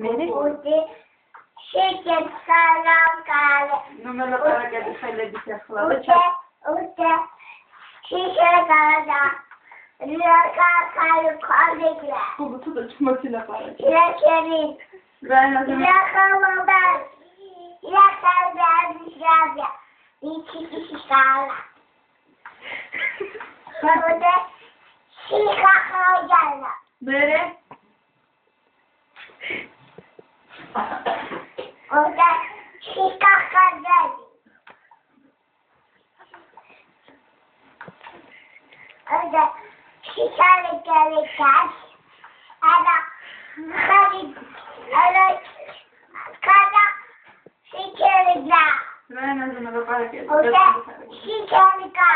მერე შეკეთალაკალე ნუ მელაპარაკები ხელებით ახლა უტე შეკეთალა ლაკაკალკალეკლა გოგო თუ ჩმოთი ლაპარაკი ლაკერი რაინაზე ლაკალობა ლაკალბაზია იქიშკალა უტე შიკახაჯალა მერე უტე შიკახაჯალი უტე შიკალეკალეკას არა ხარი არა კადა შიკელეკა რაინაზე მელაპარაკები უტე შიკელეკა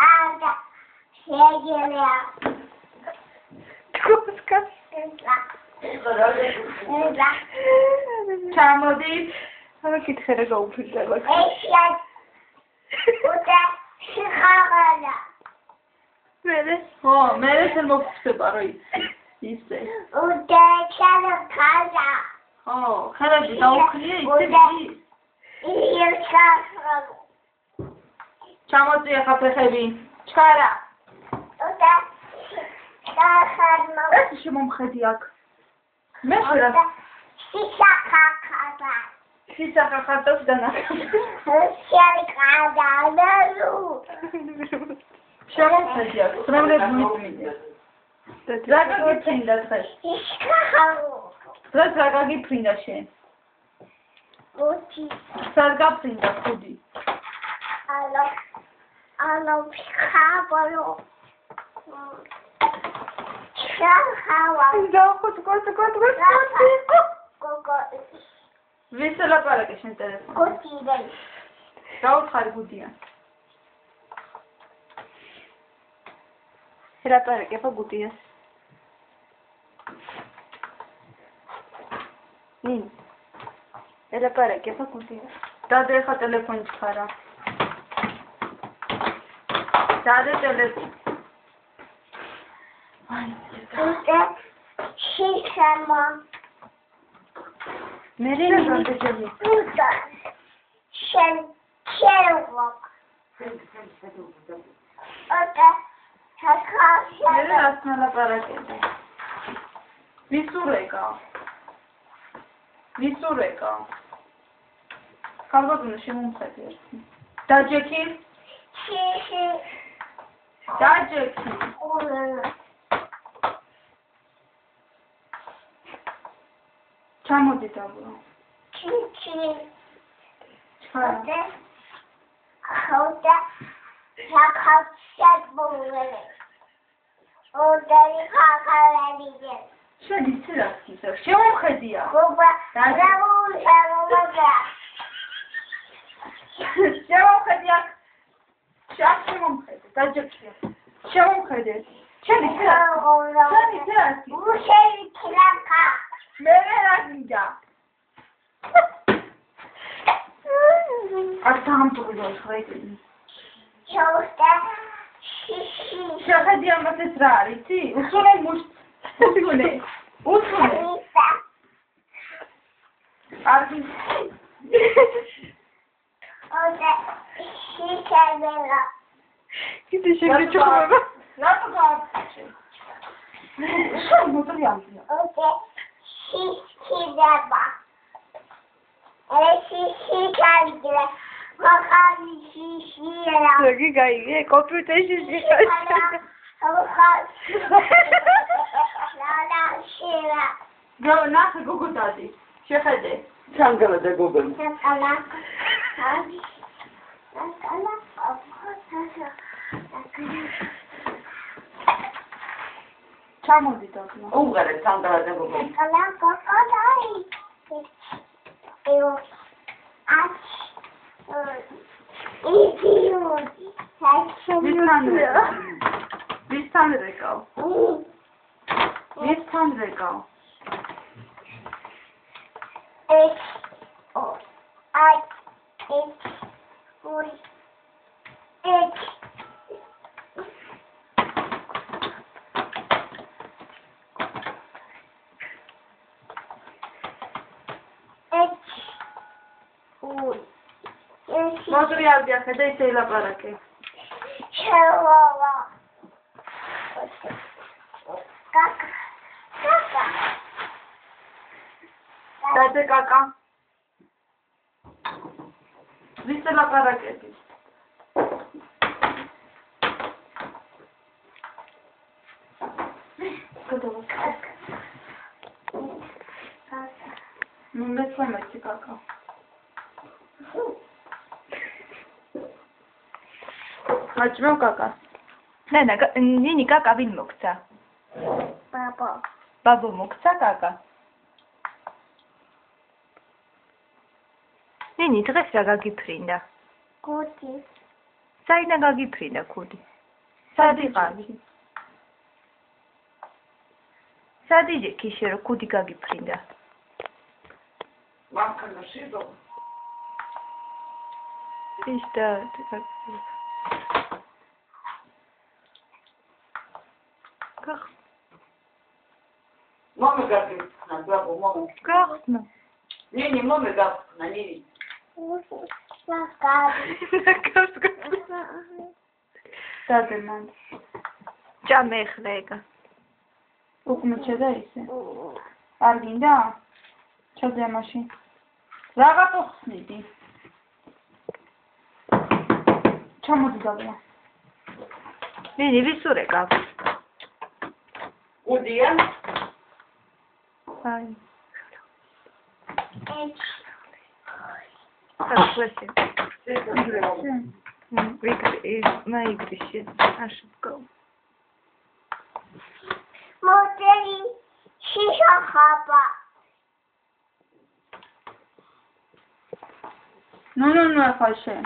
Anda, შეგელია. კუსკა. ჩამოდი. არა კითხე რა გაუფრთხილება. ეშია. უტა შეხაღალა. მერე? ხო, მერე შენ მოგხსება რა ისე. უტა ჩალაკალა. ხო, ხერები დაუხლია ისე. იშა. ჩამოწია ხაფეხები. ჩქარა. უტა დახარმა. ეს შემომხედი აქ. მე რა? შიშახახა. შიშახახატოს დანახა. შალიკადალუ. შემომხედი აქ. ხრემლები მიწმინდა. რა გაგიფრინდა დღეს? შიშახაო. დღეს რა გაგიფრინდა შენ? გუთი. სად გაფრინდა ხუდი? Alo, picabolo. Ciao, და ხუთ. Gogo. ვის ლაპარაკი შენ ტელეფონში? გუთი. გაუთხარი გუდია. ლაპარაკება გუდიას. ნინ. ლაპარაკება გუდიას. დადე ხა ტელეფონი ჩქარა. დადე ტელეფონი. უტე შიშამა. მერე ნამდვილი. უტა. შენ ჩერვოკ. უტა. მერე რას ლაპარაკები? ვისურეკა. ხალბატონო შემომხედი ერთი. დაჯექი? შიში. დაჯექი. ჩამოდი დაბლა. ჩიჩი. ჩხარა. ხოდა საკაცად მოვლენე. ოდარი ხახალადიჯე. შენ ისე რას ისევ შემომხედია. გობა დავუშავებდა. შემომხედია. შემომხედე. დაჯექი. შემომხედე. შენ ისე რას უშელი ქილაკა. მე რა გინდა? Artamtul hrăiti. Șosta și Șahadi am atât rari, ti? Usune muști. Usune. Ardi. Oda și cădela. Câte și gricioră. La tocat. Ce nu trebuie. Oda și cădela. Și cădela. Măcari și era. Să gai, e computer și La și era. Gău, n-a Google dadi. Ce fede? Ce-am gălă de Google? Ce-am auzit acum? Ungăre, ce-am gălă de Google? Eu Vistan rekao. Vistan rekao. მოზრიალდია ხედა ისე ილაპარაკე. შევა. კაკა. კაკა. დადე კაკა. ვის ელაპარაკები? Nu me spune caca. Faci meu caca. Nena, nini caca vin mokța. Baba. Babu mokța caca. Nini, დღეს რა გაგიფრინდა? კუდი. საიდან გაგიფრინდა კუდი? სად იყავი? სად იჯექი შე რომ კუდი გაგიფრინდა? მანქანა შედო. ის და Mama gafna, bravo, mama. გახსნა. Nini, mama gafna, nini. კაკა. დადე მან. ჭამე ახლა ეგა. უკმეჩე და ისე. არ გინდა? ჩადე მაშინ. რაღა ხსნიდი. ჩამოდი დაბლა. ნინი ვისურე გაქვს? Udija? აი. ეჩ. Согласен. Sesam. На игрище. Аж go. მოდელი შიშა ხაბა. ნუ ახლა შენ.